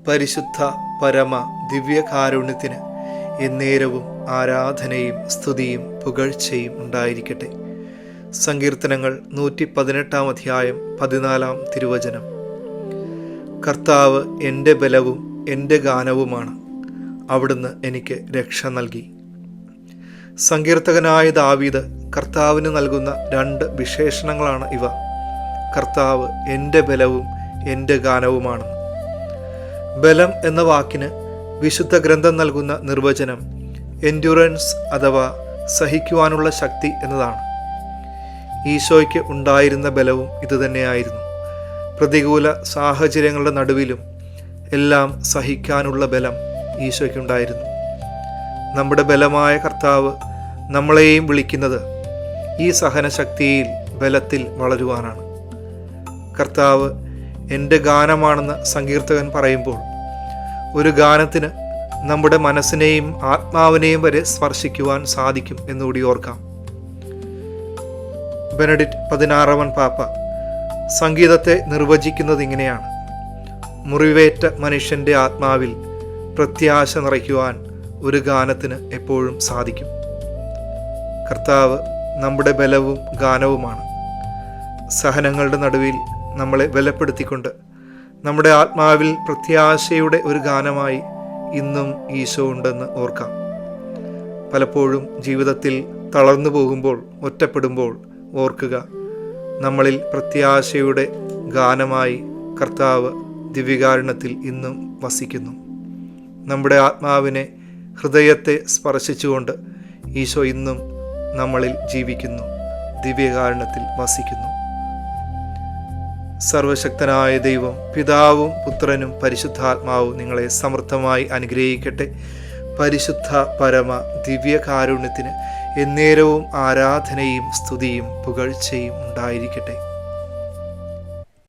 പരിശുദ്ധ പരമ ദിവ്യകാരുണ്യത്തിന് എന്നേരവും ആരാധനയും സ്തുതിയും പുകഴ്ചയും ഉണ്ടായിരിക്കട്ടെ. സങ്കീർത്തനങ്ങൾ 118 അധ്യായം 14 തിരുവചനം. കർത്താവ് എൻ്റെ ബലവും എൻ്റെ ഗാനവുമാണ്, അവിടുന്ന് എനിക്ക് രക്ഷ നൽകി. സങ്കീർത്തകനായ ദാവീദ് കർത്താവിന് നൽകുന്ന 2 വിശേഷണങ്ങളാണ് ഇവ. കർത്താവ് എൻ്റെ ബലവും എൻ്റെ ഗാനവുമാണ്. ബലം എന്ന വാക്കിന് വിശുദ്ധ ഗ്രന്ഥം നൽകുന്ന നിർവചനം എൻഡ്യൂറൻസ് അഥവാ സഹിക്കുവാനുള്ള ശക്തി എന്നതാണ്. ഈശോയ്ക്ക് ഉണ്ടായിരുന്ന ബലവും ഇതുതന്നെയായിരുന്നു. പ്രതികൂല സാഹചര്യങ്ങളുടെ നടുവിലും എല്ലാം സഹിക്കാനുള്ള ബലം ഈശോയ്ക്കുണ്ടായിരുന്നു. നമ്മുടെ ബലമായ കർത്താവ് നമ്മളെയും വിളിക്കുന്നത് ഈ സഹനശക്തിയിൽ ബലത്തിൽ വളരുവാനാണ്. കർത്താവ് എൻ്റെ ഗാനമാണെന്ന് സങ്കീർത്തകൻ പറയുമ്പോൾ ഒരു ഗാനത്തിന് നമ്മുടെ മനസ്സിനെയും ആത്മാവിനെയും വരെ സ്പർശിക്കുവാൻ സാധിക്കും എന്നുകൂടി ഓർക്കാം. ബെനഡിക്ട് 16 പാപ്പ സംഗീതത്തെ നിർവചിക്കുന്നത് ഇങ്ങനെയാണ്: മുറിവേറ്റ മനുഷ്യൻ്റെ ആത്മാവിൽ പ്രത്യാശ നിറയ്ക്കുവാൻ ഒരു ഗാനത്തിന് എപ്പോഴും സാധിക്കും. കർത്താവ് നമ്മുടെ ബലവും ഗാനവുമാണ്. സഹനങ്ങളുടെ നടുവിൽ നമ്മളെ ബലപ്പെടുത്തിക്കൊണ്ട് നമ്മുടെ ആത്മാവിൽ പ്രത്യാശയുടെ ഒരു ഗാനമായി ഇന്നും ഈശോ ഉണ്ടെന്ന് ഓർക്കാം. പലപ്പോഴും ജീവിതത്തിൽ തളർന്നു പോകുമ്പോൾ, ഒറ്റപ്പെടുമ്പോൾ ഓർക്കുക, നമ്മളിൽ പ്രത്യാശയുടെ ഗാനമായി കർത്താവ് ദിവ്യകാരുണ്യത്തിൽ ഇന്നും വസിക്കുന്നു. നമ്മുടെ ആത്മാവിനെ, ഹൃദയത്തെ സ്പർശിച്ചുകൊണ്ട് ഈശോ ഇന്നും നമ്മളിൽ ജീവിക്കുന്നു, ദിവ്യകാരുണ്യത്തിൽ വസിക്കുന്നു. സർവശക്തനായ ദൈവം, പിതാവും പുത്രനും പരിശുദ്ധാത്മാവും നിങ്ങളെ സമൃദ്ധമായി അനുഗ്രഹിക്കട്ടെ. പരിശുദ്ധ പരമ ദിവ്യകാരുണ്യത്തിന് എന്നേരവും ആരാധനയും സ്തുതിയും പുകഴ്ചയും ഉണ്ടായിരിക്കട്ടെ.